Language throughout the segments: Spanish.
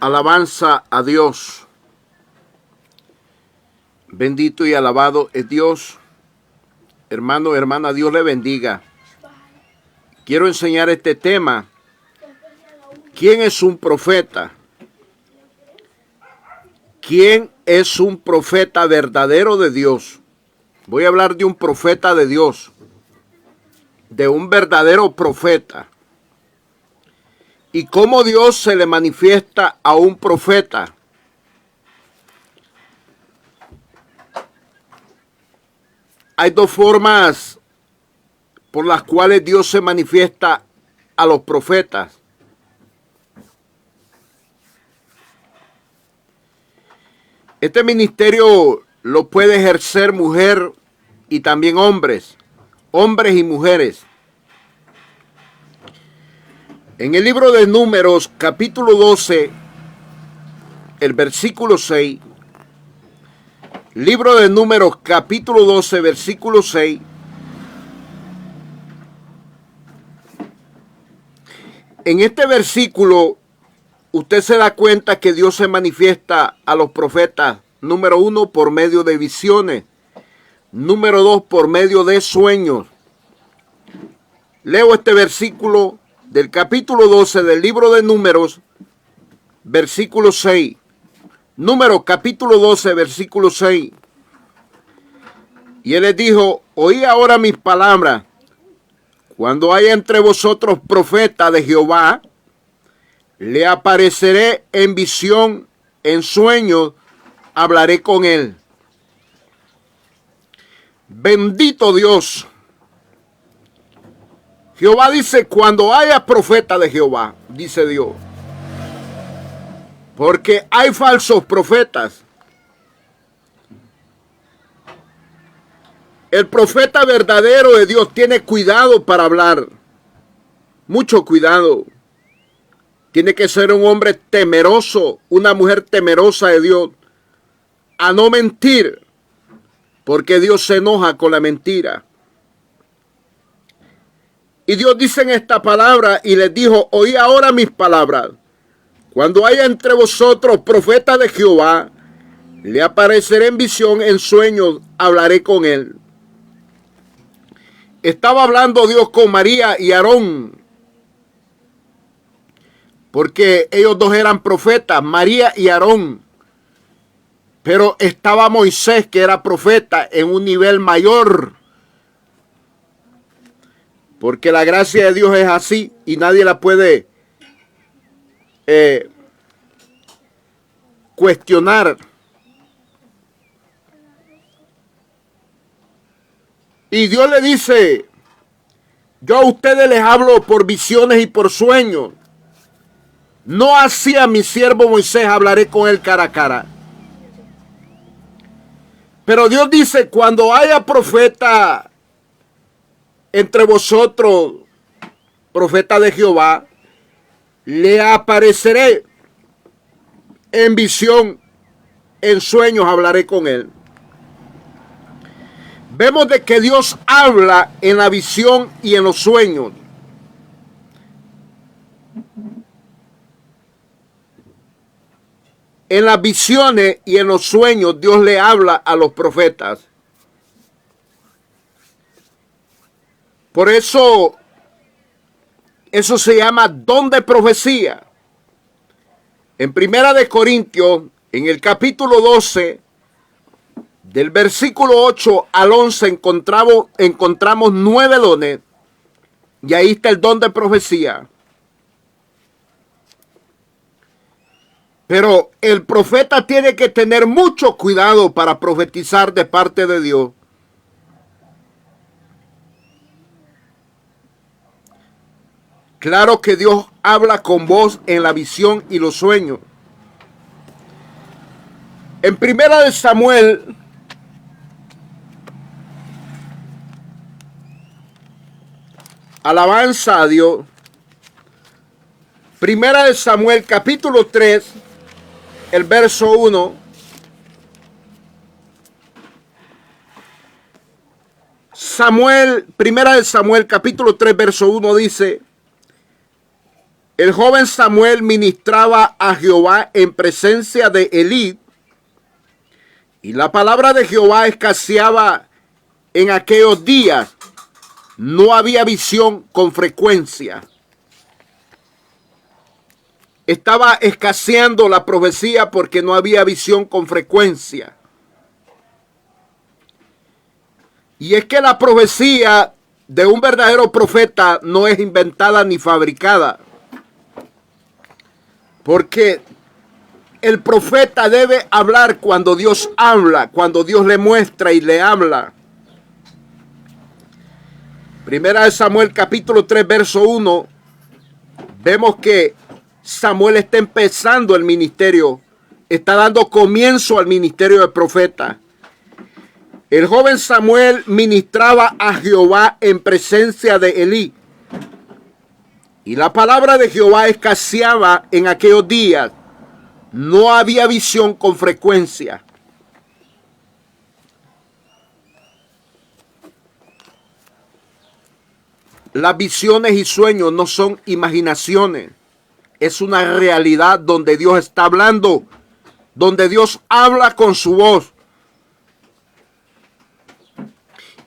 Alabanza a Dios. Bendito y alabado es Dios. Hermano, hermana, Dios le bendiga. Quiero enseñar este tema. ¿Quién es un profeta? ¿Quién es un profeta verdadero de Dios? Voy a hablar de un profeta de Dios, de un verdadero profeta. ¿Y cómo Dios se le manifiesta a un profeta? Hay dos formas por las cuales Dios se manifiesta a los profetas. Este ministerio lo puede ejercer mujer y también hombres y mujeres. En el libro de Números, capítulo 12, el versículo 6, libro de Números, capítulo 12, versículo 6, en este versículo usted se da cuenta que Dios se manifiesta a los profetas, número 1, por medio de visiones, número 2, por medio de sueños. Leo este versículo del capítulo 12 del libro de Números, versículo 6. Números, capítulo 12, versículo 6. Y él les dijo: oí ahora mis palabras. Cuando haya entre vosotros profeta de Jehová, le apareceré en visión, en sueños, hablaré con él. Bendito Dios. Jehová dice: cuando haya profeta de Jehová, dice Dios. Porque hay falsos profetas. El profeta verdadero de Dios tiene cuidado para hablar. Mucho cuidado. Tiene que ser un hombre temeroso, una mujer temerosa de Dios. A no mentir, porque Dios se enoja con la mentira. Y Dios dice en esta palabra y les dijo: oí ahora mis palabras. Cuando haya entre vosotros profeta de Jehová, le apareceré en visión, en sueños, hablaré con él. Estaba hablando Dios con María y Aarón, porque ellos dos eran profetas, María y Aarón. Pero estaba Moisés, que era profeta en un nivel mayor. Porque la gracia de Dios es así y nadie la puede cuestionar. Y Dios le dice: yo a ustedes les hablo por visiones y por sueños. No así a mi siervo Moisés, hablaré con él cara a cara. Pero Dios dice: cuando haya profeta entre vosotros, profeta de Jehová, le apareceré en visión, en sueños, hablaré con él. Vemos de que Dios habla en la visión y en los sueños. En las visiones y en los sueños Dios le habla a los profetas. Por eso se llama don de profecía. En Primera de Corintios, en el capítulo 12, del versículo 8 al 11, encontramos 9 dones. Y ahí está el don de profecía. Pero el profeta tiene que tener mucho cuidado para profetizar de parte de Dios. Claro que Dios habla con voz en la visión y los sueños. En Primera de Samuel, alabanza a Dios. Primera de Samuel, capítulo 3, el verso 1. Primera de Samuel, capítulo 3, verso 1 dice: el joven Samuel ministraba a Jehová en presencia de Elí, y la palabra de Jehová escaseaba en aquellos días. No había visión con frecuencia. Estaba escaseando la profecía porque no había visión con frecuencia. Y es que la profecía de un verdadero profeta no es inventada ni fabricada. Porque el profeta debe hablar cuando Dios habla, cuando Dios le muestra y le habla. Primera de Samuel capítulo 3 verso 1, vemos que Samuel está empezando el ministerio, está dando comienzo al ministerio del profeta. El joven Samuel ministraba a Jehová en presencia de Elí, y la palabra de Jehová escaseaba en aquellos días. No había visión con frecuencia. Las visiones y sueños no son imaginaciones. Es una realidad donde Dios está hablando, donde Dios habla con su voz.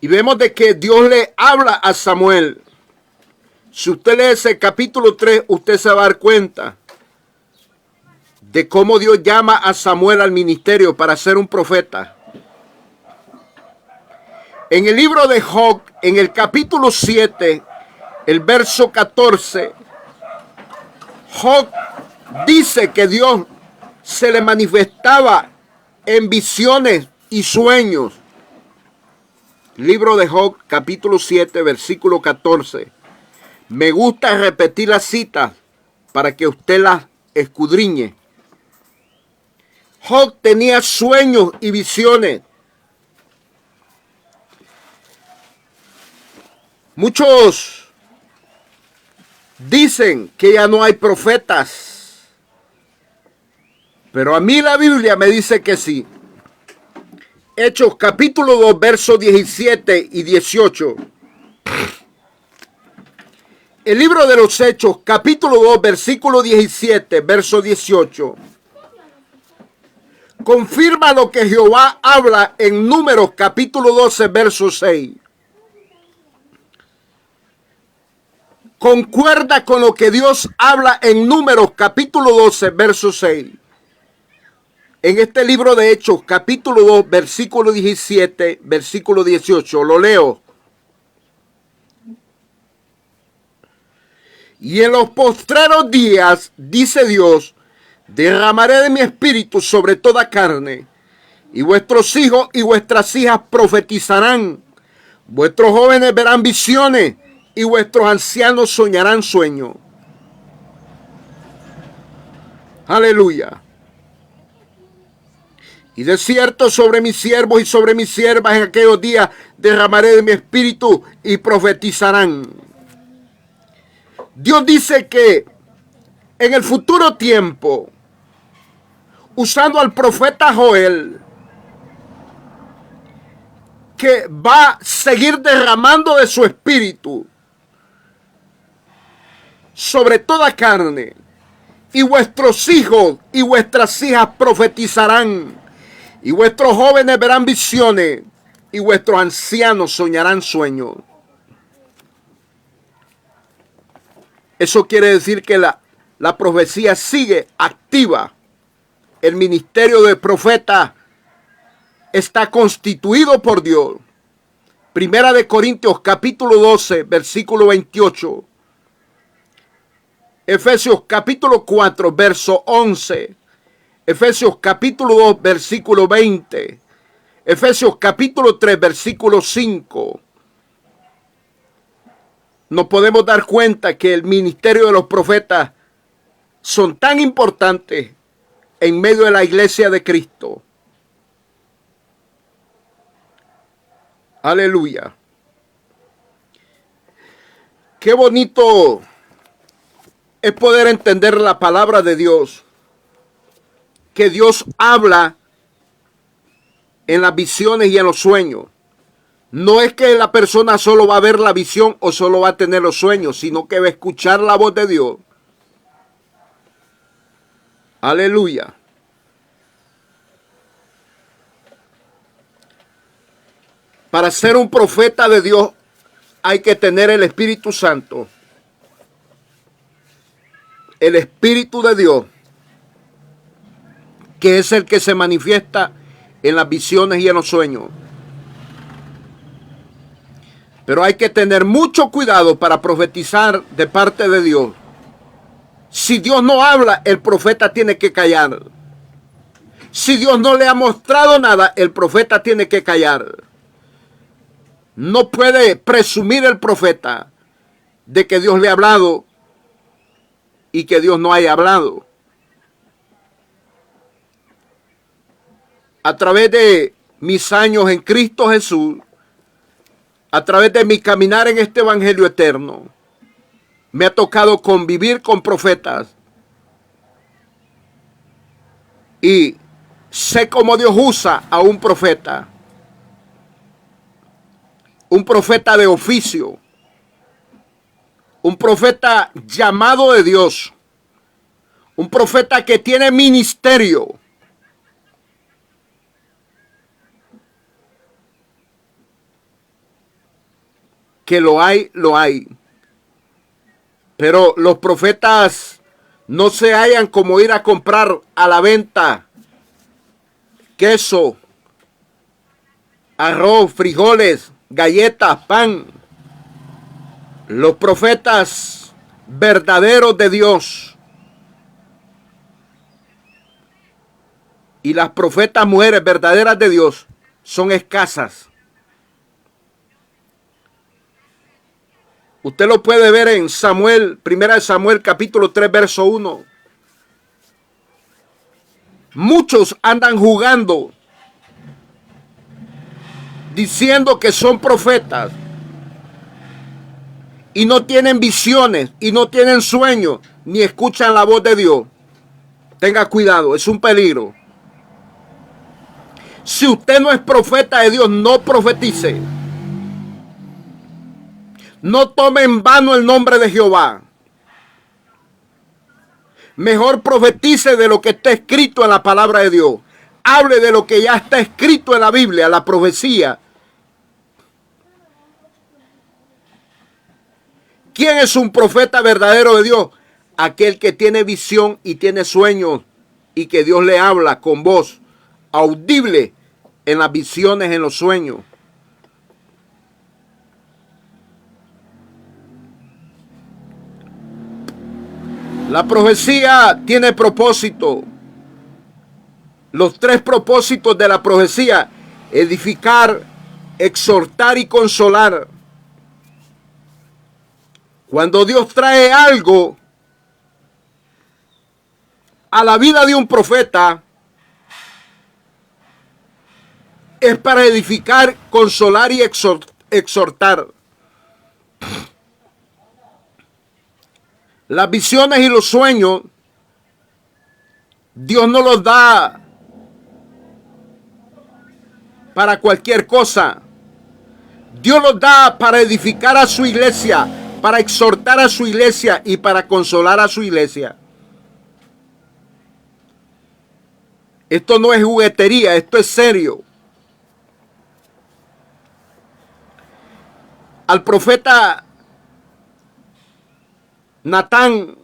Y vemos de que Dios le habla a Samuel. Si usted lee ese capítulo 3, usted se va a dar cuenta de cómo Dios llama a Samuel al ministerio para ser un profeta. En el libro de Job, en el capítulo 7, el verso 14, Job dice que Dios se le manifestaba en visiones y sueños. Libro de Job, capítulo 7, versículo 14. Me gusta repetir las citas para que usted las escudriñe. Job tenía sueños y visiones. Muchos dicen que ya no hay profetas, pero a mí la Biblia me dice que sí. Hechos capítulo 2, versos 17 y 18. El libro de los Hechos, capítulo 2, versículo 17, verso 18. Confirma lo que Jehová habla en Números, capítulo 12, verso 6. Concuerda con lo que Dios habla en Números, capítulo 12, verso 6. En este libro de Hechos, capítulo 2, versículo 17, versículo 18. Lo leo. Y en los postreros días, dice Dios, derramaré de mi espíritu sobre toda carne, y vuestros hijos y vuestras hijas profetizarán, vuestros jóvenes verán visiones, y vuestros ancianos soñarán sueños. Aleluya. Y de cierto sobre mis siervos y sobre mis siervas en aquellos días derramaré de mi espíritu y profetizarán. Dios dice que en el futuro tiempo, usando al profeta Joel, que va a seguir derramando de su espíritu sobre toda carne, y vuestros hijos y vuestras hijas profetizarán, y vuestros jóvenes verán visiones, y vuestros ancianos soñarán sueños. Eso quiere decir que la profecía sigue activa. El ministerio de profeta está constituido por Dios. Primera de Corintios capítulo 12, versículo 28. Efesios capítulo 4, verso 11. Efesios capítulo 2, versículo 20. Efesios capítulo 3, versículo 5. Nos podemos dar cuenta que el ministerio de los profetas son tan importantes en medio de la iglesia de Cristo. Aleluya. Qué bonito es poder entender la palabra de Dios. Que Dios habla en las visiones y en los sueños. No es que la persona solo va a ver la visión o solo va a tener los sueños, sino que va a escuchar la voz de Dios. Aleluya. Para ser un profeta de Dios hay que tener el Espíritu Santo. El Espíritu de Dios, que es el que se manifiesta en las visiones y en los sueños. Pero hay que tener mucho cuidado para profetizar de parte de Dios. Si Dios no habla, el profeta tiene que callar. Si Dios no le ha mostrado nada, el profeta tiene que callar. No puede presumir el profeta de que Dios le ha hablado y que Dios no haya hablado. A través de mis años en Cristo Jesús, a través de mi caminar en este evangelio eterno, me ha tocado convivir con profetas y sé cómo Dios usa a un profeta de oficio, un profeta llamado de Dios, un profeta que tiene ministerio. Que lo hay, lo hay. Pero los profetas no se hallan como ir a comprar a la venta queso, arroz, frijoles, galletas, pan. Los profetas verdaderos de Dios y las profetas mujeres verdaderas de Dios son escasas. Usted lo puede ver en Samuel, 1 Samuel capítulo 3, verso 1. Muchos andan jugando, diciendo que son profetas, y no tienen visiones, y no tienen sueños, ni escuchan la voz de Dios. Tenga cuidado, es un peligro. Si usted no es profeta de Dios, no profetice. No tome en vano el nombre de Jehová. Mejor profetice de lo que está escrito en la palabra de Dios. Hable de lo que ya está escrito en la Biblia, la profecía. ¿Quién es un profeta verdadero de Dios? Aquel que tiene visión y tiene sueños y que Dios le habla con voz audible en las visiones, en los sueños. La profecía tiene propósito. Los 3 propósitos de la profecía: edificar, exhortar y consolar. Cuando Dios trae algo a la vida de un profeta, es para edificar, consolar y exhortar. Las visiones y los sueños, Dios no los da para cualquier cosa. Dios los da para edificar a su iglesia, para exhortar a su iglesia y para consolar a su iglesia. Esto no es juguetería, esto es serio. Al profeta Natán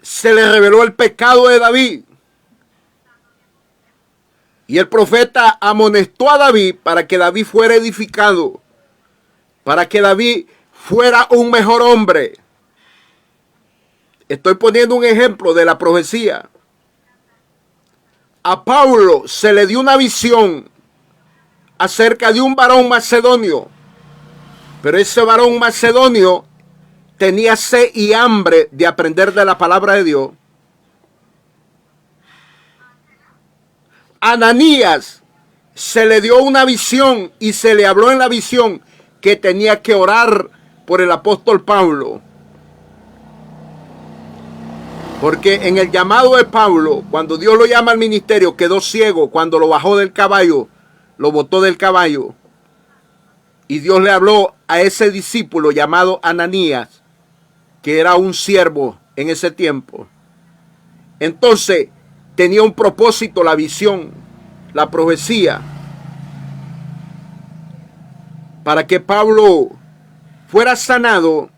se le reveló el pecado de David. Y el profeta amonestó a David para que David fuera edificado, para que David fuera un mejor hombre. Estoy poniendo un ejemplo de la profecía. A Pablo se le dio una visión acerca de un varón macedonio, pero ese varón macedonio tenía sed y hambre de aprender de la palabra de Dios. Ananías se le dio una visión y se le habló en la visión que tenía que orar por el apóstol Pablo. Porque en el llamado de Pablo, cuando Dios lo llama al ministerio, quedó ciego. Cuando lo bajó del caballo, lo botó del caballo. Y Dios le habló a ese discípulo llamado Ananías, que era un siervo en ese tiempo. Entonces, tenía un propósito la visión, la profecía, para que Pablo fuera sanado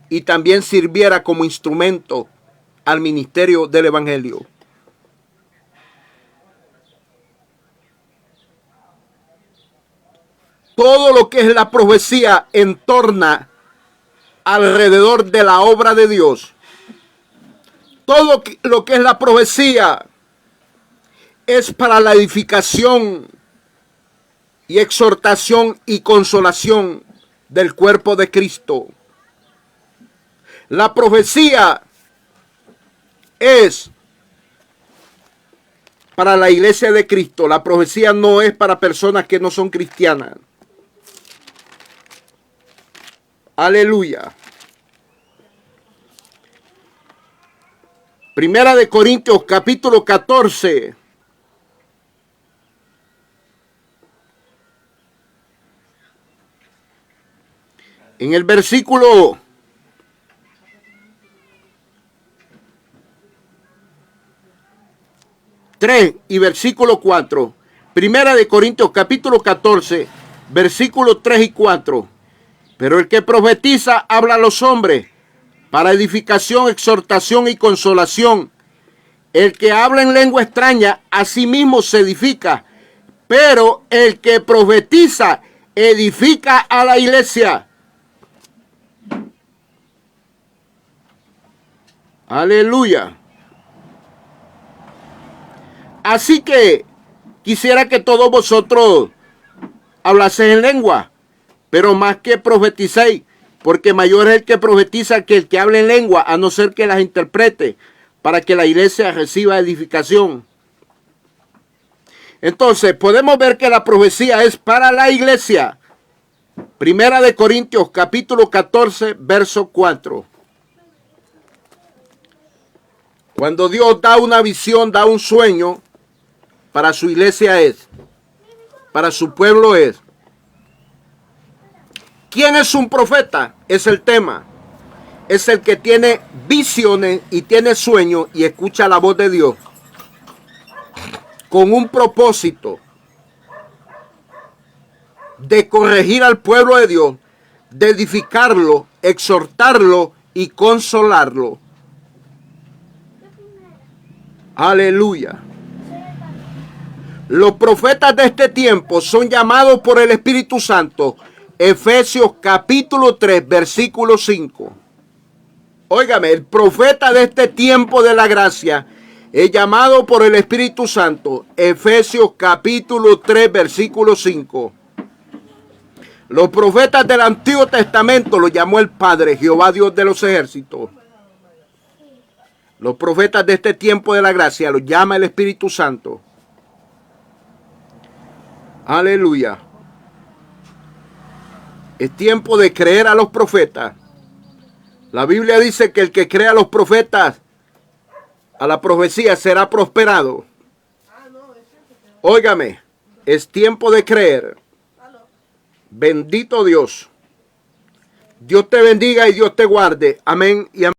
y también sirviera como instrumento al ministerio del evangelio. Todo lo que es la profecía entorna alrededor de la obra de Dios. Todo lo que es la profecía es para la edificación y exhortación y consolación del cuerpo de Cristo. La profecía es para la iglesia de Cristo. La profecía no es para personas que no son cristianas. Aleluya. Primera de Corintios capítulo 14. En el versículo 3 y versículo 4. Primera de Corintios capítulo 14, versículos 3 y 4. Pero el que profetiza habla a los hombres para edificación, exhortación y consolación. El que habla en lengua extraña a sí mismo se edifica, pero el que profetiza edifica a la iglesia. Aleluya. Así que quisiera que todos vosotros hablaseis en lengua, pero más que profeticéis, porque mayor es el que profetiza que el que hable en lengua, a no ser que las interprete, para que la iglesia reciba edificación. Entonces, podemos ver que la profecía es para la iglesia. Primera de Corintios, capítulo 14, verso 4. Cuando Dios da una visión, da un sueño, para su iglesia es, para su pueblo es. ¿Quién es un profeta? Es el tema. Es el que tiene visiones y tiene sueños y escucha la voz de Dios con un propósito de corregir al pueblo de Dios, de edificarlo, exhortarlo y consolarlo. Aleluya. Los profetas de este tiempo son llamados por el Espíritu Santo. Efesios capítulo 3, versículo 5. Óigame, el profeta de este tiempo de la gracia es llamado por el Espíritu Santo. Efesios capítulo 3, versículo 5. Los profetas del Antiguo Testamento los llamó el Padre, Jehová Dios de los ejércitos. Los profetas de este tiempo de la gracia los llama el Espíritu Santo. Aleluya. Es tiempo de creer a los profetas. La Biblia dice que el que cree a los profetas, a la profecía, será prosperado. Óigame, es tiempo de creer. Bendito Dios. Dios te bendiga y Dios te guarde. Amén y amén.